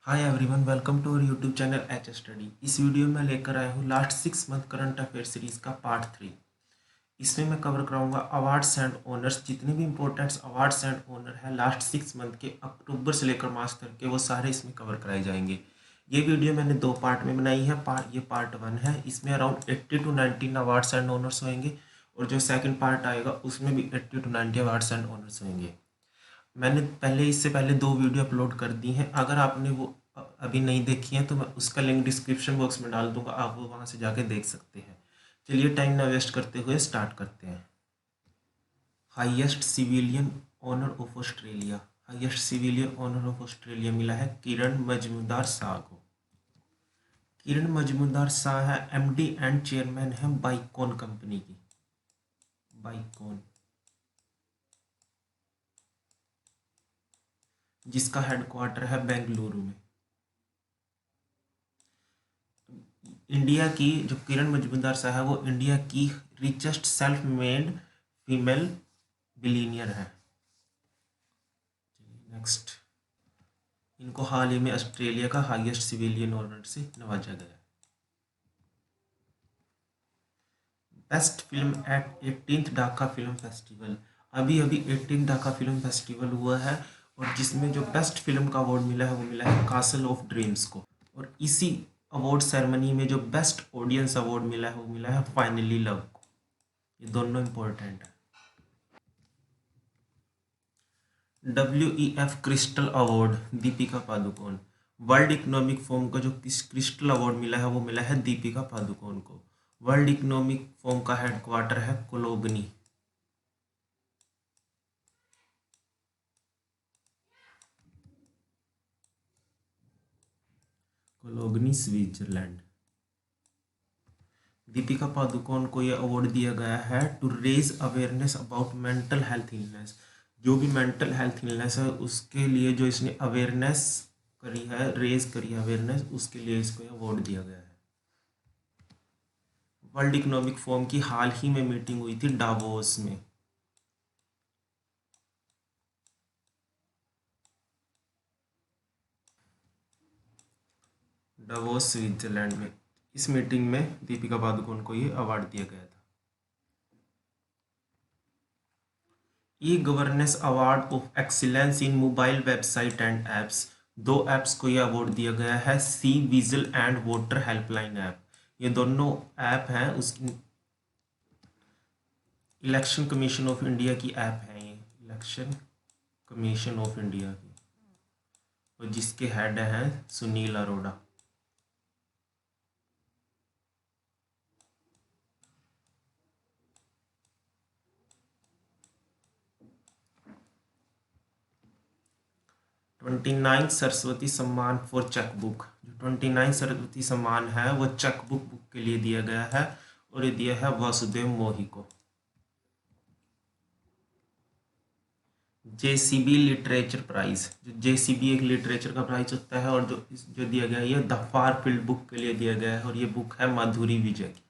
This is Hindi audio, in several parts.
Hi everyone, welcome to our YouTube channel H study. इस वीडियो में लेकर आया हूँ last 6 month current affair series का पार्ट 3। इसमें मैं कवर कराऊंगा अवार्ड्स एंड ऑनर्स। जितने भी इंपॉर्टेंट अवार्ड्स एंड ऑनर है लास्ट 6 मंथ के अक्टूबर से लेकर मार्च तक के, वो सारे इसमें कवर कराए जाएंगे। ये वीडियो मैंने 2 पार्ट में बनाई है। ये पार्ट 1 है। इसमें around 80 to 90 awards and honours होंगे, और जो सेकंड पार्ट आएगा उसमें भी 80 to 90 अवार्ड्स एंड ऑनर्स होंगे। मैंने इससे पहले 2 वीडियो अपलोड कर दी हैं। अगर आपने वो अभी नहीं देखी हैं तो मैं उसका लिंक डिस्क्रिप्शन बॉक्स में डाल दूंगा, आप वो वहाँ से जाके देख सकते हैं। चलिए टाइम ना वेस्ट करते हुए स्टार्ट करते हैं। Highest civilian honour of Australia. Highest civilian honour of Australia मिला है किरण मजूमदार शाह को। किरण मजूमदार शाह है एमडी एंड चेयरमैन है बाइकॉन कंपनी की। बाइकॉन, जिसका हेडक्वार्टर है बेंगलुरु में। इंडिया की जो किरण मजूमदार शाह है वो इंडिया की richest self made female billionaire है। नेक्स्ट, इनको हाल ही में ऑस्ट्रेलिया का हाईएस्ट सिविलियन ऑनर से नवाजा गया। Best film at 18th Dhaka film festival. अभी अभी 18th ढाका फिल्म फेस्टिवल हुआ है, और जिसमें जो बेस्ट फिल्म का अवार्ड मिला है वो मिला है कासल ऑफ ड्रीम्स को। और इसी अवार्ड सेरेमनी में जो बेस्ट ऑडियंस अवार्ड मिला है वो मिला है फाइनली लव को। ये दोनों इंपॉर्टेंट है। WEF crystal award Deepika Padukone. World economic forum का जो क्रिस्टल अवार्ड मिला है वो मिला है दीपिका पादुकोण को। वर्ल्ड इकोनॉमिक फोरम का हेडक्वार्टर है Cologny. Cologny Switzerland. Deepika Padukone को यह अवार्ड दिया गया है to raise awareness about mental health illness. जो भी मेंटल हेल्थ इलनेस है उसके लिए जो इसने अवेयरनेस करी है, रेज करी है अवेयरनेस, उसके लिए इसको अवार्ड दिया गया है। वर्ल्ड इकोनॉमिक फोरम की हाल ही में मीटिंग हुई थी डावोस में। डावोस स्विट्जरलैंड में। इस मीटिंग में दीपिका पादुकोण को ये अवार्ड दिया गया था। E governance award of excellence in mobile website and apps. 2 apps को यह अवार्ड दिया गया है, C vigil and voter helpline app. ये दोनों ऐप हैं उस इलेक्शन कमीशन ऑफ इंडिया की ऐप है। ये इलेक्शन कमीशन ऑफ इंडिया की, और जिसके हेड हैं सुनील अरोड़ा। ट्वेंटी 29 सरस्वती सम्मान फॉर चेकबुक। जो 29 सरस्वती सम्मान है वो चेकबुक बुक के लिए दिया गया है, और ये दिया है वासुदेव मोही को। JCB literature prize. जो JCB एक लिटरेचर का प्राइज होता है, और जो दिया गया है ये द फार फील्ड बुक के लिए दिया गया है, और ये बुक है माधुरी विजय की।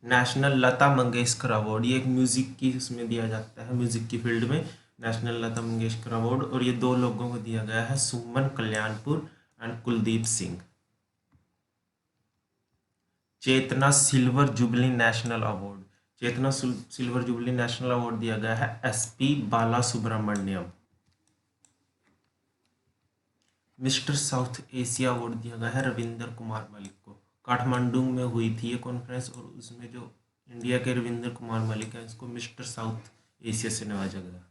नेशनल लता मंगेशकर अवार्ड, ये एक म्यूजिक की इसमें दिया जाता है, म्यूजिक की फील्ड में नेशनल लता मंगेशकर अवार्ड, और ये 2 लोगों को दिया गया है, Suman Kalyanpur and Kuldeep Singh. Chetna silver jubilee national award. Chetna silver jubilee national award दिया गया है SP Bala Subrahmanyam. Mister south Asia award दिया गया है रविंदर कुमार मलिक को। काठमांडू में हुई थी ये कॉन्फ्रेंस, और उसमें जो इंडिया के रविंदर कुमार मलिक है इसको मिस्टर साउथ एशिया से नवाजा गया।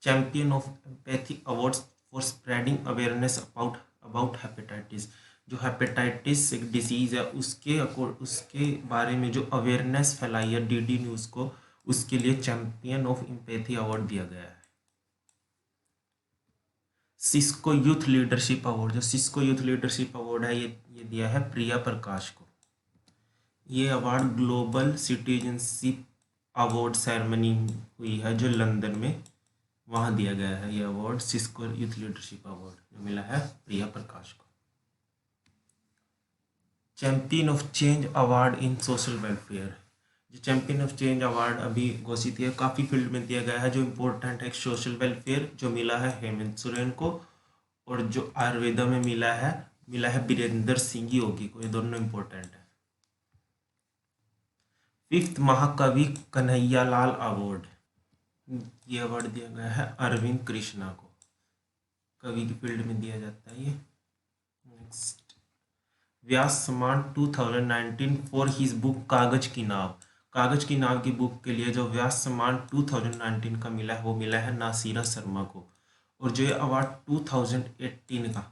Champion of empathy awards for spreading awareness about hepatitis. जो हेपेटाइटिस एक डिसीज है उसके बारे में जो अवेयरनेस फैलाई है DD न्यूज़ को, उसके लिए चैंपियन ऑफ एम्पैथी अवार्ड दिया गया है। Cisco youth leadership award. जो सिस्को यूथ लीडरशिप अवार्ड है ये दिया है प्रिया प्रकाश को। ये award global citizenship award ceremony हुई है जो लंदन में, वहाँ दिया गया है ये award. Cisco youth leadership award जो मिला है प्रिया प्रकाश को। Champion of change award in social welfare. जो चैंपियन ऑफ चेंज अवार्ड अभी घोषित है, काफ़ी फील्ड में दिया गया है। जो इम्पोर्टेंट है सोशल वेलफेयर, जो मिला है हेमंत सोरेन को, और जो आयुर्वेदा में मिला है बीरेंद्र सिंह योगी को। ये दोनों इम्पोर्टेंट है। 5th महाकवि कन्हैयालाल अवार्ड, ये अवार्ड दिया गया है अरविंद कृष्णा को। कवि की फील्ड में दिया जाता है ये। नेक्स्ट, व्यास सम्मान 2019 फॉर हिज बुक कागज की नाव। कागज की नाव की बुक के लिए जो व्यास सम्मान 2019 का मिला है वो मिला है नासिरा शर्मा को। और जो ये अवार्ड 2018 का,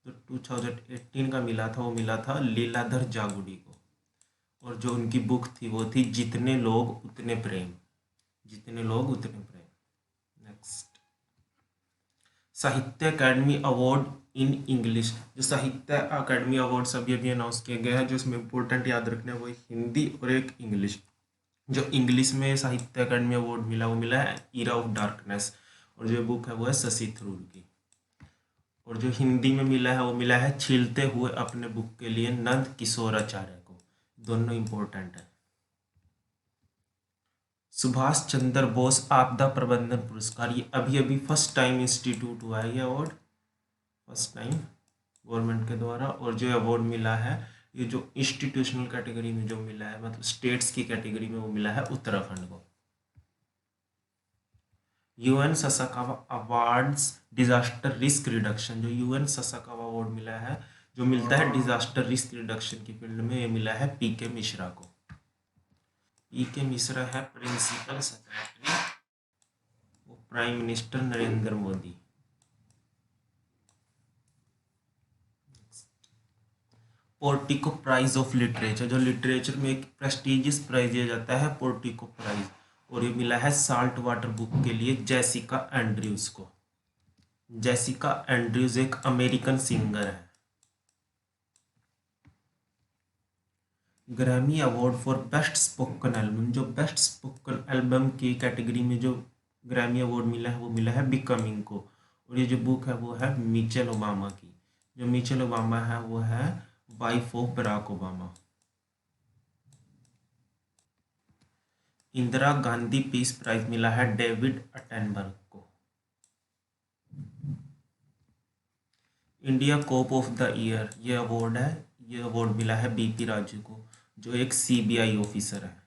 जो 2018 का मिला था वो मिला था लीलाधर जागुड़ी को। और जो उनकी बुक थी वो थी जितने लोग उतने प्रेम। जितने लोग उतने प्रेम। नेक्स्ट, साहित्य अकादमी अवार्ड इन इंग्लिश। जो साहित्य अकादमी अवार्ड अभी अभी अनाउंस किए गए हैं, जो इसमें इम्पोर्टेंट याद रखना है वो हिंदी और एक इंग्लिश। जो इंग्लिश में साहित्य अकादमी अवार्ड मिला वो मिला है ईरा ऑफ डार्कनेस, और जो बुक है वो है शशि थरूर की। और जो हिंदी में मिला है वो मिला है छीलते हुए अपने बुक के लिए नंद किशोराचार्य को। दोनों इम्पोर्टेंट है। सुभाष चंद्र बोस आपदा प्रबंधन पुरस्कार, ये अभी अभी फर्स्ट टाइम इंस्टीट्यूट हुआ है ये अवार्ड, फर्स्ट टाइम गवर्नमेंट के द्वारा। और जो अवार्ड मिला है ये जो इंस्टीट्यूशनल कैटेगरी में जो मिला है, मतलब स्टेट्स की कैटेगरी में, वो मिला है उत्तराखंड को। UN Sasakawa awards disaster risk reduction, जो यूएन ससाकावा अवार्ड मिला है, जो मिलता है डिजास्टर रिस्क रिडक्शन की फील्ड में, ये मिला है पीके मिश्रा को। पीके मिश्रा है प्रिंसिपल सेक्रेटरी, वो prime minister Narendra Modi. Portico prize of literature, जो लिटरेचर में एक प्रेस्टिजियस प्राइज दिया जाता है पोर्टिको प्राइज, और ये मिला है साल्ट वाटर बुक के लिए जेसिका एंड्रयूज को। जेसिका एंड्रयूज एक अमेरिकन सिंगर है। Grammy award for best spoken album, जो बेस्ट स्पोकन एल्बम की कैटेगरी में जो ग्रैमी अवार्ड मिला है वो मिला है बिकमिंग को। और ये जो बुक है वो है मिचेल ओबामा की। जो मिचेल ओबामा है वो है wife of Barack Obama. Indira Gandhi peace prize मिला है डेविड अटेनबर्ग को। India cop of the year ये अवार्ड है, ये अवार्ड मिला है बीपी राजू को, जो एक सीबीआई ऑफिसर है।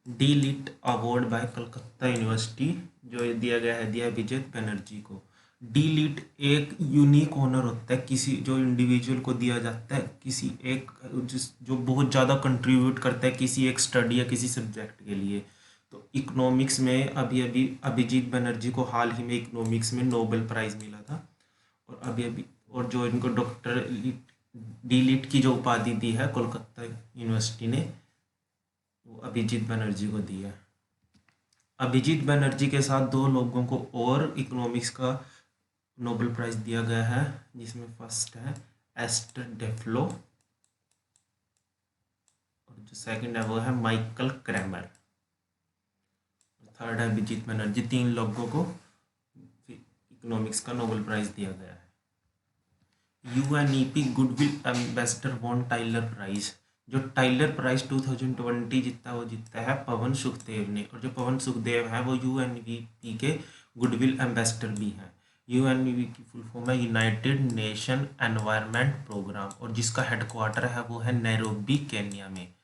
D Litt award by Calcutta university, जो ये दिया गया है दिया विजय बनर्जी को। डी लिट एक यूनिक ऑनर होता है किसी, जो इंडिविजुअल को दिया जाता है किसी एक जो बहुत ज़्यादा कंट्रीब्यूट करता है किसी एक स्टडी या किसी सब्जेक्ट के लिए। तो इकोनॉमिक्स में अभी अभी अभिजीत बनर्जी को हाल ही में इकोनॉमिक्स में नोबेल प्राइज़ मिला था। और अभी अभी और जो इनको डॉक्टर डी लिट की जो उपाधि दी है कोलकाता यूनिवर्सिटी ने, वो अभिजीत बनर्जी को दी है। अभिजीत बनर्जी के साथ दो लोगों को और इकोनॉमिक्स का नोबेल प्राइज दिया गया है, जिसमें फर्स्ट है एस्टर डेफ्लो, और जो सेकंड है वो है माइकल क्रैमर, थर्ड है अभिजीत बनर्जी। 3 लोगों को इकोनॉमिक्स का नोबेल प्राइज दिया गया है। UNEP goodwill ambassador won Tyler prize, जो टाइलर प्राइज 2020 जीता वो जीता है पवन सुखदेव ने। और जो पवन सुखदेव है वो यूएनईपी के गुडविल एम्बेसडर भी हैं। यूएनईपी की फुल फॉर्म है यूनाइटेड नेशन एनवायरनमेंट प्रोग्राम, और जिसका हेडक्वार्टर है वो है नैरोबी केन्या में।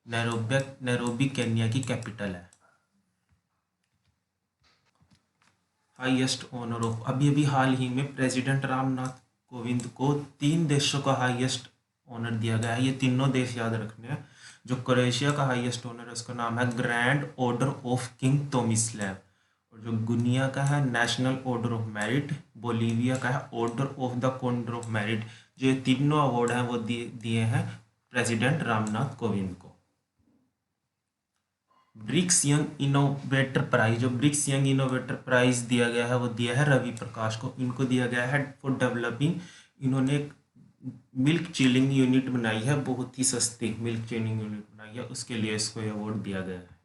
नैरोबी केन्या की कैपिटल है। हाईएस्ट ऑनर ऑफ, अभी अभी हाल ही में प्रेसिडेंट रामनाथ कोविंद को 3 देशों का हाईएस्ट ऑनर दिया गया है। ये तीनों देश याद रखने हैं। जो क्रोएशिया का हाईएस्ट ऑनर है उसका नाम है ग्रैंड ऑर्डर ऑफ किंग तोमिस्लेव, और जो गुनिया का है national order of merit, Bolivia का है order of the condor of merit. जो ये तीनों अवार्ड हैं वो दिए हैं प्रेसिडेंट रामनाथ कोविंद को। ब्रिक्स यंग इनोवेटर प्राइज, जो ब्रिक्स यंग इनोवेटर प्राइज दिया गया है वो दिया है रवि प्रकाश को। इनको दिया गया है फॉर डेवलपिंग, इन्होंने एक मिल्क चिलिंग यूनिट बनाई है, बहुत ही सस्ती मिल्क चिलिंग यूनिट बनाई है, उसके लिए इसको अवार्ड दिया गया है।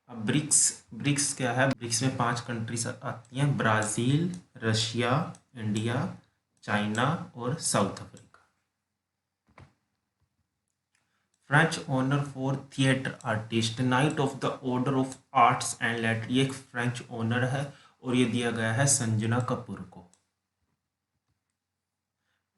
अब ब्रिक्स क्या है? ब्रिक्स में 5 कंट्रीज आती हैं, ब्राज़ील, रशिया, इंडिया, चाइना और South Africa. French honour for theatre artist, knight of the order of arts and letter, ये एक फ्रेंच ऑनर है और ये दिया गया है संजना कपूर को।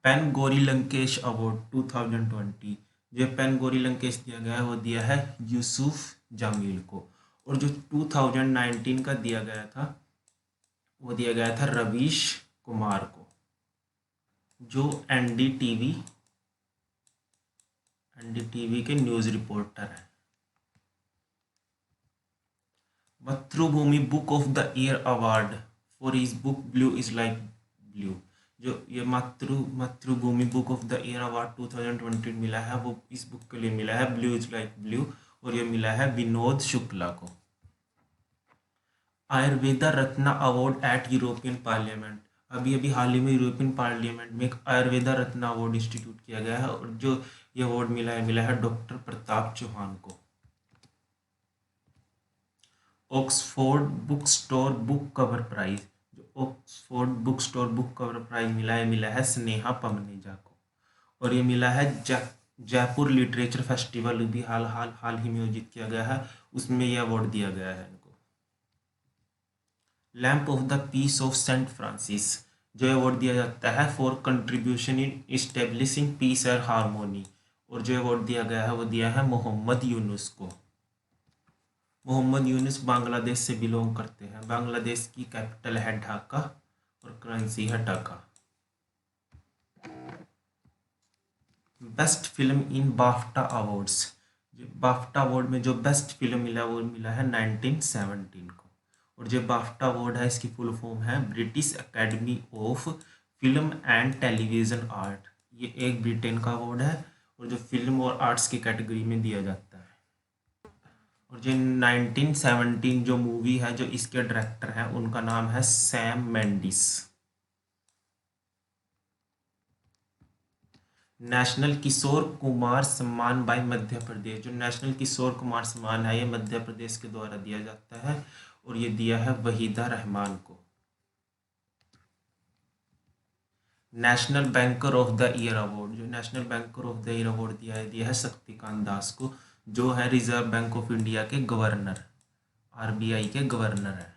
पेन गोरी लंकेश अवार्ड 2020, जो पेन गोरी लंकेश दिया गया है वो दिया है यूसुफ जामील को। और जो 2019 का दिया गया था वो दिया गया था रवीश कुमार को, जो एनडीटीवी के न्यूज़ रिपोर्टर हैं। मातृभूमि book of the year award for his book blue is like blue, जो ये मातृभूमि book of the year award 2020 मिला है वो इस बुक के लिए मिला है ब्लू इज लाइक ब्लू, और ये मिला है विनोद शुक्ला को। Ayurveda Ratna award eight European parliament, अभी अभी हाल ही में यूरोपियन पार्लियामेंट में एक आयुर्वेदा रत्ना अवार्ड इंस्टीट्यूट किया गया है और जो ये अवार्ड मिला है डॉक्टर प्रताप चौहान को। Oxford book store book cover prize, जो Oxford book store book cover prize मिला है स्नेहा पमनेजा को। और ये मिला है जयपुर लिटरेचर फेस्टिवल भी हाल ही में आयोजित किया गया है, उसमें ये अवार्ड दिया गया है इनको। Lamp of the peace of saint Francis, जो अवार्ड दिया जाता है for contribution in establishing peace and harmony, और जो अवार्ड दिया गया है वो दिया है मोहम्मद यूनुस को। मोहम्मद यूनुस बांग्लादेश से बिलोंग करते हैं। बांग्लादेश की कैपिटल है ढाका और करेंसी है टाका। Best film in BAFTA awards, जो बाफ्टा अवार्ड में जो बेस्ट फिल्म मिला वो मिला है 1917 को। और जो बाफ्टा अवार्ड है इसकी फुल फॉर्म है British academy of film and television art, ये एक ब्रिटेन का अवार्ड है और जो फिल्म और आर्ट्स की कैटेगरी में दिया जाता है। और जो 1917 जो मूवी है जो इसके डायरेक्टर हैं उनका नाम है सैम मेंडिस। नेशनल किशोर कुमार सम्मान बाय मध्य प्रदेश, जो नेशनल किशोर कुमार सम्मान है ये मध्य प्रदेश के द्वारा दिया जाता है और ये दिया है वहीदा रहमान को। National banker of the year award, जो national banker of the year award दिया है शक्तिकांत दास को, जो है रिजर्व बैंक ऑफ इंडिया के गवर्नर, आरबीआई के गवर्नर है।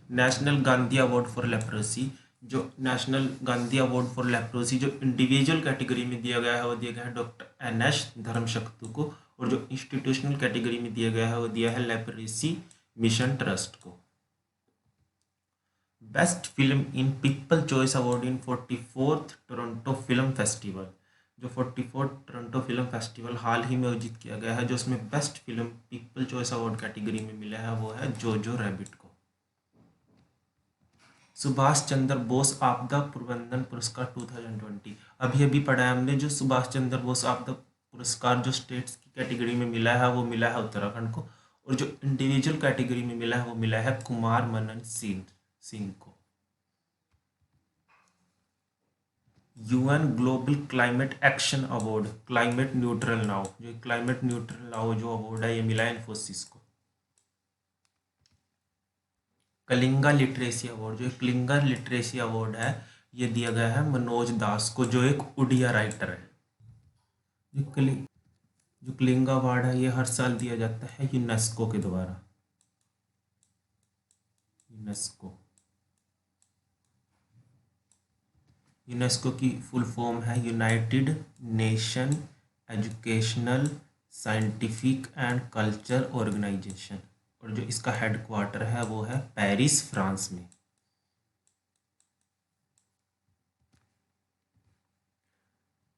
National Gandhi award for leprosy, जो national Gandhi award for leprosy जो इंडिविजुअल कैटेगरी में दिया गया है वो दिया गया है डॉक्टर NS धर्मशक्तु को, और जो इंस्टीट्यूशनल कैटेगरी में दिया गया है वो दिया है लेप्रोसी मिशन ट्रस्ट को। Best film in people choice award in 44th Toronto film festival, जो 44th टोरंटो फिल्म फेस्टिवल हाल ही में आयोजित किया गया है, जो उसमें best film people choice award category में मिला है वो है जोजो रैबिट को। सुभाष चंद्र बोस आपदा प्रबंधन पुरस्कार 2020, अभी अभी पढ़ा है हमने, जो सुभाष चंद्र बोस आपदा पुरस्कार जो स्टेट्स की कैटेगरी में मिला है वो मिला है उत्तराखंड को, और जो इंडिविजुअल कैटेगरी में मिला है वो मिला है कुमार मनन सिंह को। UN global climate action award climate neutral now, जो क्लाइमेट न्यूट्रल नाउ जो अवार्ड है ये मिला है इन्फोसिस को। कलिंगा लिटरेसी अवार्ड, जो कलिंगा लिटरेसी अवार्ड है ये दिया गया है मनोज दास को, जो एक उड़िया राइटर है। जो कलिंगा अवार्ड है ये हर साल दिया जाता है यूनेस्को के द्वारा। यूनेस्को की फुल फॉर्म है united nation educational scientific and culture organisation, और जो इसका हेडक्वार्टर है वो है पेरिस फ्रांस में।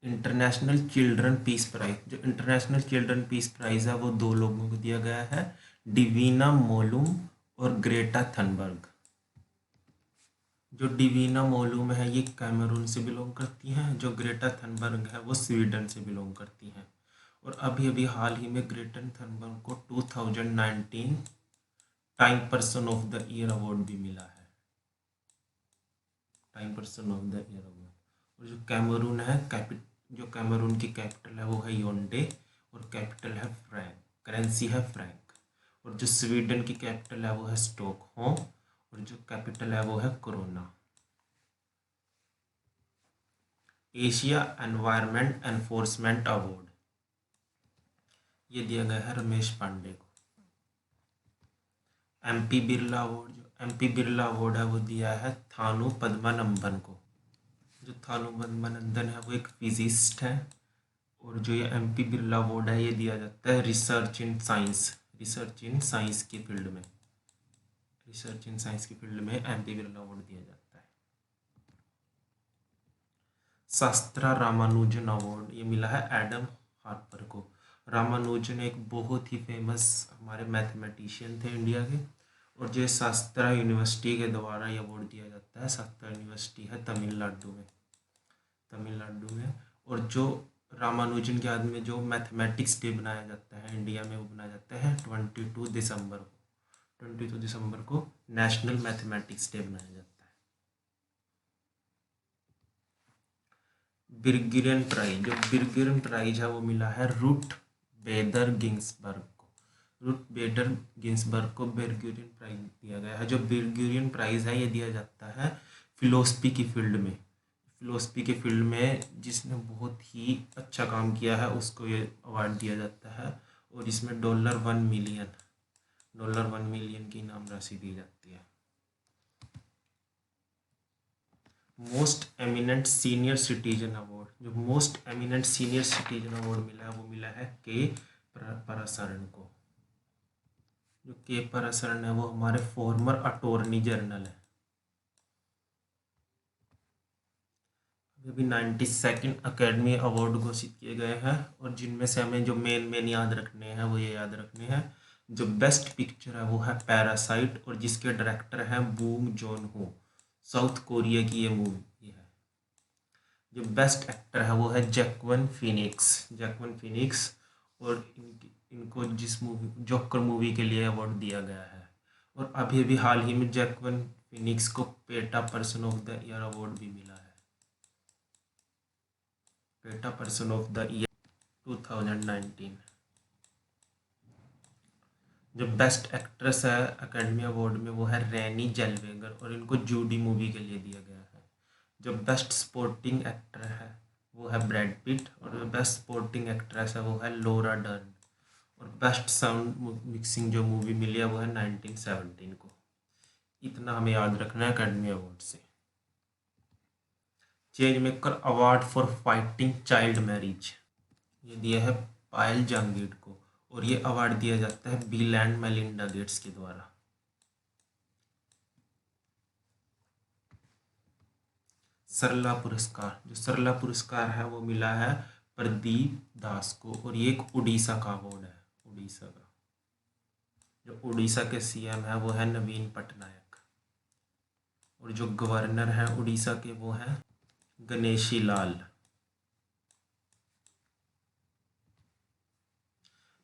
इंटरनेशनल चिल्ड्रन पीस प्राइज, जो इंटरनेशनल चिल्ड्रन पीस प्राइज है वो दो लोगों को दिया गया है, डिवीना मोलूम और ग्रेटा थनबर्ग। जो डिवीना मोलूम है ये कैमरून से बिलोंग करती हैं, जो ग्रेटा थनबर्ग है वो स्वीडन से बिलोंग करती हैं। और अभी अभी हाल ही में ग्रेटा थनबर्ग को 2019 time person of the year award भी मिला है, time person of the year award. और जो कैमरून है जो कैमरून की कैपिटल है वो है योंडे और कैपिटल है फ्रैंक, करेंसी है फ्रैंक। और जो स्वीडन की कैपिटल है वो है स्टॉकहोम और जो कैपिटल है वो है corona. Asia environment enforcement award, ये दिया गया है रमेश पांडे को। एमपी बिरला अवार्ड, जो एमपी बिरला अवार्ड है वो दिया है थानू पद्मानंदन को। जो थानू पद्मानंदन है वो एक फिजिस्ट है, और जो ये एमपी बिरला अवार्ड है ये दिया जाता है research in science, research in science की फील्ड में, रिसर्च इन साइंस की फील्ड में एमपी बिरला अवार्ड दिया जाता है। शास्त्रा रामानुजन अवार्ड, ये मिला है एडम हार्पर को। रामानुजन एक बहुत ही फेमस हमारे मैथमेटिशियन थे इंडिया के, और जो शास्त्रा यूनिवर्सिटी के द्वारा ये अवार्ड दिया जाता है। शास्त्रा यूनिवर्सिटी है तमिलनाडु में, तमिलनाडु में। और जो रामानुजन के याद में जो मैथमेटिक्स डे बनाया जाता है इंडिया में, वो बनाया जाता है 22 दिसंबर को। 22 दिसंबर को नेशनल मैथमेटिक्स डे बनाया जाता है। बिर्गियन प्राइज, जो बिर्गियन प्राइज है वो मिला है रूट बेदर गिंसबर्ग को। रूट बेडर गिंसबर्ग को बिर्गियन प्राइज दिया गया है। जो बिर्गियन प्राइज है ये दिया जाता है फिलोसफी की फील्ड में, फिलोसफी के फील्ड में जिसने बहुत ही अच्छा काम किया है उसको ये अवार्ड दिया जाता है। और इसमें $1 मिलियन की इनाम राशि दी जाती है। Most eminent senior citizen award, जो most eminent senior citizen award मिला है वो मिला है के पराशरण को। जो के पराशरण है वो हमारे फॉर्मर अटॉर्नी जनरल है। अभी 92nd अकेडमी अवार्ड घोषित किए गए हैं, और जिनमें से हमें जो मेन याद रखने हैं वो ये याद रखने हैं। जो बेस्ट पिक्चर है वो है पैरासाइट, और जिसके डायरेक्टर हैं बूंग जॉन हो, साउथ कोरिया की ये मूवी है। जो बेस्ट एक्टर है वो है जैक्विन फिनिक्स, और इनको जिस मूवी जोकर मूवी के लिए अवार्ड दिया गया है। और अभी हाल ही में जैक्विन फिनिक्स को PETA person of the year award भी मिला है, PETA person of the year 2019। जो बेस्ट एक्ट्रेस है एकेडमी अवार्ड में वो है रेनी जेल्वेगर, और इनको जूडी मूवी के लिए दिया गया है। जो बेस्ट स्पोर्टिंग एक्टर है वो है ब्रैड पिट, और जो बेस्ट स्पोर्टिंग एक्ट्रेस है वो है लोरा डर्न। और बेस्ट साउंड मिक्सिंग जो मूवी मिली है वो है 1917 को। इतना हमें याद रखना है एकेडमी अवार्ड से। Change maker award for fighting child marriage, ये दिया है पायल जहांगीर को, और ये अवार्ड दिया जाता है बिल एंड मेलिंडा गेट्स के द्वारा। सरला पुरस्कार, जो सरला पुरस्कार है वो मिला है प्रदीप दास को, और ये एक उड़ीसा का अवार्ड है, उड़ीसा का। जो उड़ीसा के सीएम है वो है नवीन पटनायक, और जो गवर्नर है उड़ीसा के वो हैं Ganeshi Lal.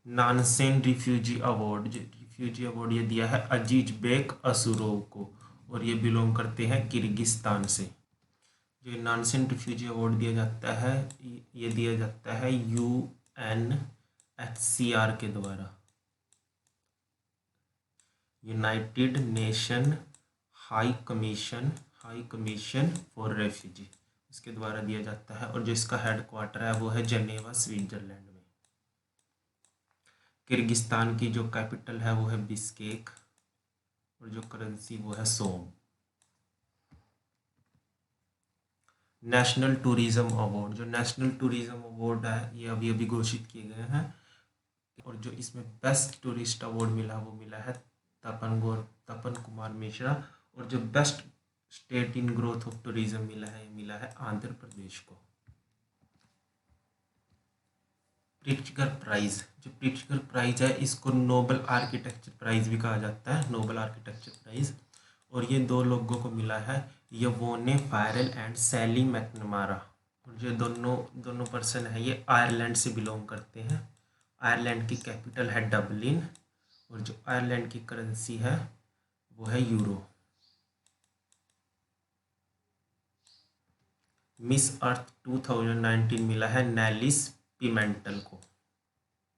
Nansen refugee award, जो रिफ्यूजी अवार्ड ये दिया है अजीज बेक असुरोव को, और ये बिलोंग करते हैं किर्गिस्तान से। जो नानसेन रिफ्यूजी अवार्ड दिया जाता है ये दिया जाता है UNHCR के द्वारा, United nation high commission for refugee, इसके द्वारा दिया जाता है। और जो इसका हेडक्वार्टर है वो है जनेवा स्विट्जरलैंड में। किर्गिस्तान की जो कैपिटल है वो है बिस्केक, और जो करेंसी वो है सोम। नेशनल टूरिज्म अवार्ड, जो नेशनल टूरिज्म अवार्ड है ये अभी घोषित किए गए हैं, और जो इसमें बेस्ट टूरिस्ट अवार्ड मिला वो मिला है तपन कुमार मिश्रा, और जो best state in growth of tourism मिला है आंध्र प्रदेश को। प्रिट्जकर प्राइज, जो प्रिट्जकर प्राइज है इसको नोबल आर्किटेक्चर प्राइज भी कहा जाता है, नोबल आर्किटेक्चर प्राइज। और ये दो लोगों को मिला है, यवोने फायरल एंड सैली मैकनमारा। और जो दोनों पर्सन है ये आयरलैंड से बिलोंग करते हैं। आयरलैंड की कैपिटल है डबलिन, और जो आयरलैंड की करेंसी है वो है यूरो। मिस अर्थ 2019 मिला है नेलिस पिमेंटल को।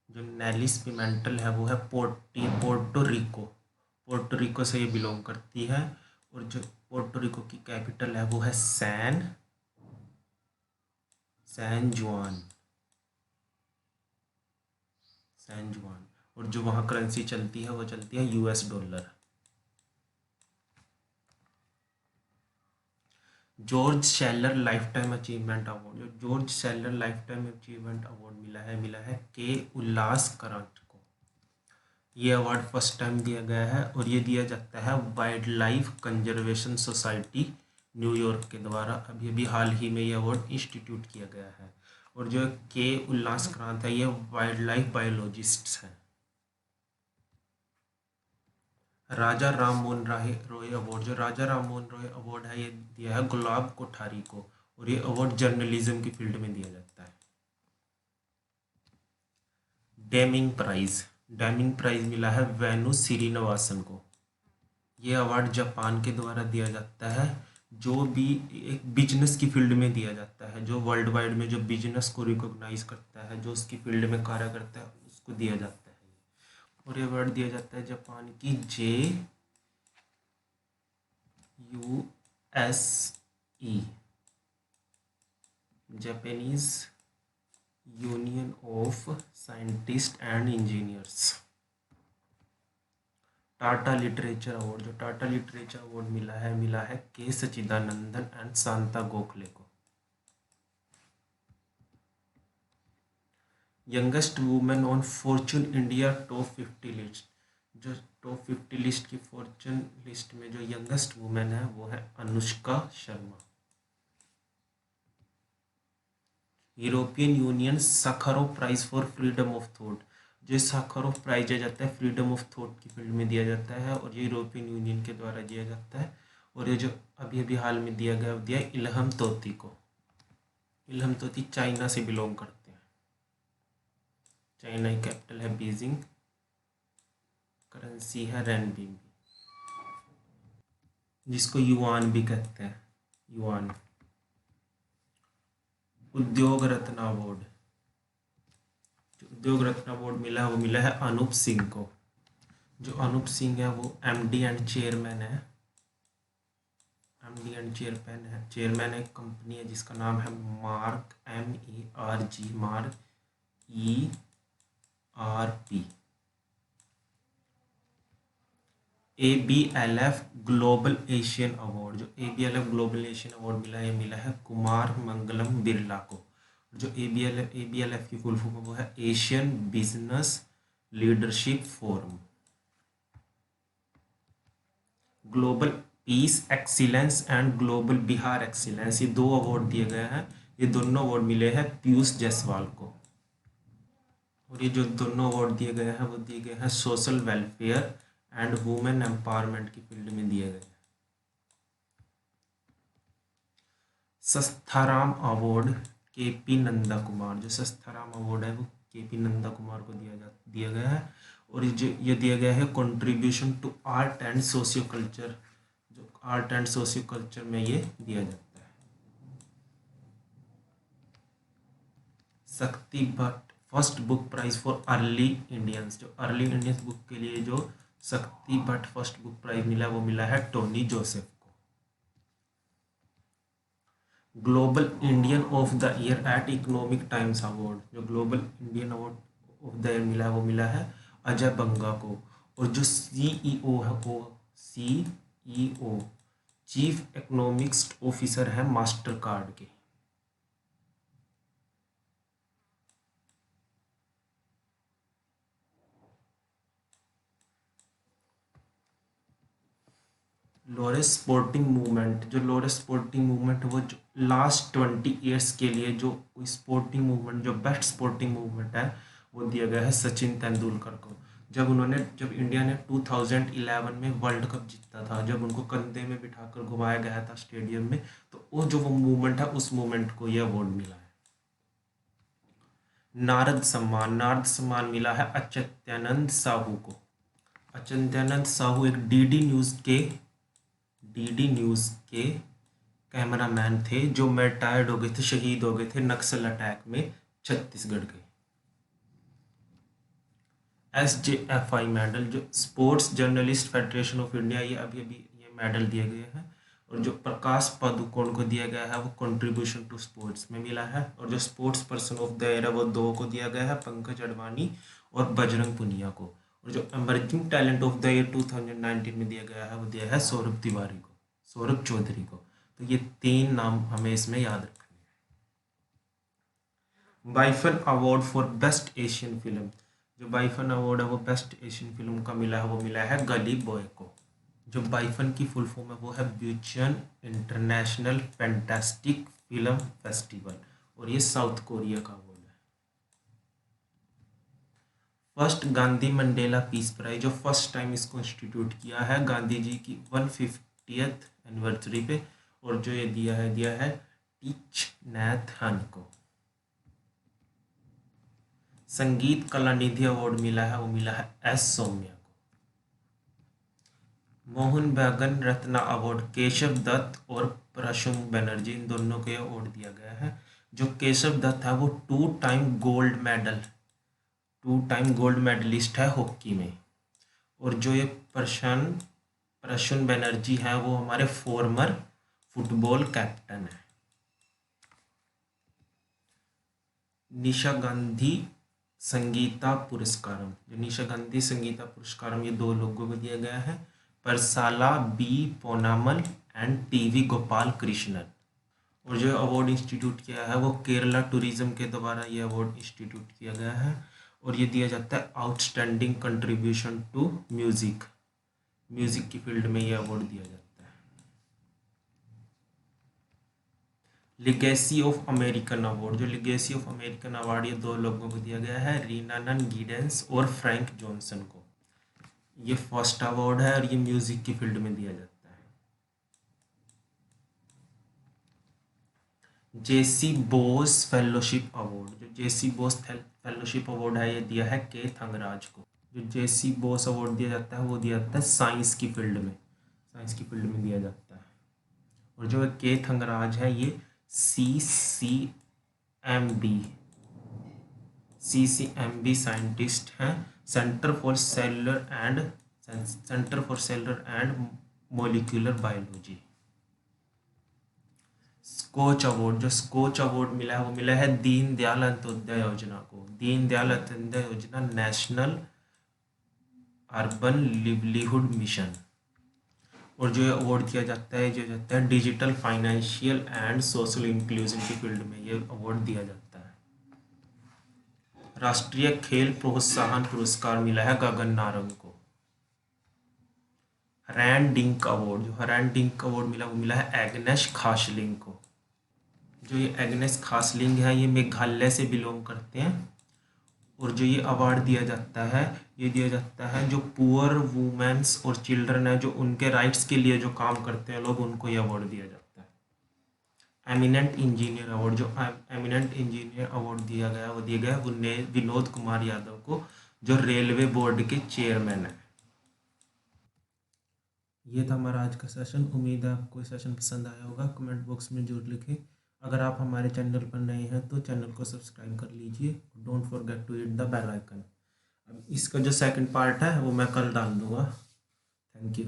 जो नेलिस पिमेंटल है वो है पोर्टो रिको से ये बिलोंग करती है। और जो पोर्टो रिको की कैपिटल है वो है सैन सैन जुआन, सैन जुआन। और जो वहाँ करेंसी चलती है वो चलती है US dollar. George Schaller lifetime achievement award, जो George Schaller lifetime achievement award मिला है के उल्लास करंट को। ये अवार्ड फर्स्ट टाइम दिया गया है और ये दिया जाता है wild life conservation society New York के द्वारा। अभी अभी हाल ही में ये अवार्ड इंस्टीट्यूट किया गया है। और जो के उल्लास करांत है ये वाइल्ड लाइफ बायोलॉजिस्ट हैं। राजा राम मोहन रॉय अवार्ड, जो राजा राम मोहन रॉय अवार्ड है ये दिया है गुलाब कोठारी को। और ये अवार्ड जर्नलिज्म की फील्ड में दिया जाता है। डेमिंग प्राइज, डेमिंग प्राइज मिला है वेनु श्रीनिवासन को। ये अवार्ड जापान के द्वारा दिया जाता है। जो भी एक बिजनेस की फील्ड में दिया जाता है, जो वर्ल्ड वाइड में जो बिजनेस को रिकॉग्नाइज करता है, जो उसकी फील्ड में कार्य करता है, उसको दिया जाता है। और ये अवार्ड दिया जाता है जापान की JUSE, Japanese union of scientist and engineers. Tata literature award, जो टाटा लिटरेचर अवार्ड मिला है के सच्चिदानंदन एंड शांता गोखले को। Youngest women on Fortune India top 50 list, जो टॉप 50 लिस्ट की फॉर्चून लिस्ट में जो यंगेस्ट वुमेन है वो है Anushka Sharma. European Union Sakharov prize for freedom of thought, जो साखारोव प्राइज दिया जाता है फ्रीडम ऑफ थॉट की फील्ड में दिया जाता है और ये यूरोपियन यूनियन के द्वारा दिया जाता है। और ये जो अभी अभी हाल में दिया गया दिया इल्हम तोती को। इल्हम तोती चाइना से बिलोंग करते हैं। चाइना की कैपिटल है बीजिंग, करेंसी है रेनबीबी, जिसको युआन भी कहते हैं, युआन। उद्योग रत्न अवार्ड, जो उद्योग रत्न अवार्ड मिला है वो मिला है अनूप सिंह को। जो अनूप सिंह है वो MD एंड चेयरमैन है। MD एंड चेयरमैन एक कंपनी है जिसका नाम है mark MERG, mark ERP। ABLF global Asian award, जो ABLF ग्लोबल एशियन अवार्ड मिला है कुमार मंगलम बिरला को। जो ABLF की फुल फॉर्म वो है Asian business leadership forum. Global piece excellence and global Bihar excellence, ये 2 अवार्ड दिए गए हैं। ये दोनों अवार्ड मिले हैं पीयूष जायसवाल को। और ये जो दोनों अवार्ड दिए गए हैं वो दिए गए हैं social welfare and women empowerment की फील्ड में दिए गए। सस्थाराम अवार्ड KP नंदा कुमार, जो सस्थाराम अवार्ड है वो KP नंदा कुमार को दिया गया है। और ये दिया गया है contribution to art and socio culture, जो आर्ट एंड सोशियो कल्चर में ये दिया जाता है। Shakti Bhatt first book prize for early Indians, जो अर्ली इंडियंस बुक के लिए जो शक्ति भट्ट फर्स्ट बुक प्राइज मिला वो मिला है टोनी जोसेफ को। Global Indian of the year at economic times award, जो global Indian award of the year मिला है वो मिला है अजय बंगा को। और जो CEO है वो CEO चीफ इकोनॉमिक्स ऑफिसर है मास्टर कार्ड के। लोरेस स्पोर्टिंग मूवमेंट, जो लोरेस स्पोर्टिंग मूवमेंट वो जो लास्ट 20 ईयर्स के लिए जो स्पोर्टिंग मूवमेंट, जो बेस्ट स्पोर्टिंग मूवमेंट है वो दिया गया है सचिन तेंदुलकर को। जब इंडिया ने 2011 में वर्ल्ड कप जीता था, जब उनको कंधे में बिठाकर घुमाया गया था स्टेडियम में, तो वो मूवमेंट है, उस मूवमेंट को यह अवार्ड मिला है। नारद सम्मान मिला है अच्युतानंद साहू को। अच्युतानंद साहू एक डीडी न्यूज़ के कैमरामैन थे जो रिटायर्ड हो गए थे, शहीद हो गए थे नक्सल अटैक में छत्तीसगढ़ के। SJFI मेडल, जो sports journalist federation of India, ये अभी अभी ये मेडल दिए गए हैं। और जो प्रकाश पादुकोण को दिया गया है वो कंट्रीब्यूशन टू स्पोर्ट्स में मिला है। और जो sports person of the year है वो 2 को दिया गया है, पंकज अडवाणी और बजरंग पुनिया को। और जो emerging talent of the year 2019 में दिया गया है वो दिया है सौरभ तिवारी को, सौरभ चौधरी को। तो ये 3 नाम हमें इसमें याद रखने हैं। BIFAN award for best Asian film, जो बाइफन अवार्ड है वो बेस्ट एशियन फिल्म का मिला है वो मिला है गली बॉय को। जो बाइफन की फुल फॉर्म है वो है Bucheon international fantastic film festival, और ये साउथ कोरिया का अवार्ड है। First Gandhi Mandela peace prize, जो फर्स्ट टाइम इसको इंस्टीट्यूट किया है गांधी जी की 150th एनिवर्सरी पे, और जो ये दिया है टीच नैथ हन को। संगीत कला निधि अवार्ड मिला है वो मिला है एस सौम्या को। मोहन बैगन रत्ना अवार्ड केशव दत्त और प्रसून बनर्जी, इन दोनों को अवार्ड दिया गया है। जो केशव दत्त है वो 2 टाइम गोल्ड मेडलिस्ट है हॉकी में। और जो ये प्रसून बनर्जी है वो हमारे फॉर्मर फुटबॉल कैप्टन है। निशा गांधी संगीता पुरस्कारम, जो निशा गांधी संगीता पुरस्कारम ये 2 लोगों को दिया गया है, Parassala B Ponnammal and TV Gopalakrishnan. और जो अवार्ड इंस्टीट्यूट किया है वो केरला टूरिज्म के द्वारा ये अवार्ड इंस्टीट्यूट किया गया है, और ये दिया जाता है आउटस्टैंडिंग कंट्रीब्यूशन टू म्यूजिक की फील्ड में ये अवार्ड दिया जाता है। लिगेसी ऑफ अमेरिकन अवार्ड, जो लिगेसी ऑफ अमेरिकन अवार्ड ये 2 लोगों को दिया गया है, रीनानन गिडेंस और फ्रैंक जॉनसन को। ये फर्स्ट अवार्ड है और ये म्यूजिक की फील्ड में दिया जाता है। जेसी बोस फेलोशिप अवार्ड, जो जेसी बोस फेलोशिप अवार्ड है ये दिया है के थंगराज को। जो जेसी बोस अवार्ड दिया जाता है वो दिया जाता है साइंस की फील्ड में दिया जाता है। और जो के थंगराज है ये CCMB साइंटिस्ट हैं, centre for cellular and molecular biology. Skoch award, जो स्कोच अवार्ड मिला है वो मिला है दीनदयाल अंत्योदय योजना को। दीनदयाल अंत्योदय योजना नेशनल अर्बन लिवलीहुड मिशन। और जो अवार्ड दिया जाता है digital financial and social inclusion की फील्ड में ये अवार्ड दिया जाता है। राष्ट्रीय खेल प्रोत्साहन पुरस्कार मिला है गगन नारंग को। हरैन डिंक अवार्ड, जो हरैन डिंक अवार्ड मिला वो मिला है एग्नेस खासलिंग को। जो ये एग्नेस खासलिंग है ये मेघालय से बिलोंग करते हैं। और जो ये अवार्ड दिया जाता है जो पुअर वुमेन्स और चिल्ड्रन है, जो उनके राइट्स के लिए जो काम करते हैं लोग, उनको ये अवार्ड दिया जाता है। एमिनेंट इंजीनियर अवार्ड, जो एमिनेंट इंजीनियर अवार्ड दिया गया वो विनोद कुमार यादव को, जो रेलवे बोर्ड के चेयरमैन है। ये था हमारा आज का सेशन। उम्मीद है आपको ये सेशन पसंद आया होगा। कमेंट बॉक्स में जरूर लिखें। अगर आप हमारे चैनल पर नए हैं तो चैनल को सब्सक्राइब कर लीजिए। Don't forget to hit the bell icon. अब इसका जो सेकंड पार्ट है वो मैं कल डाल दूँगा। Thank you.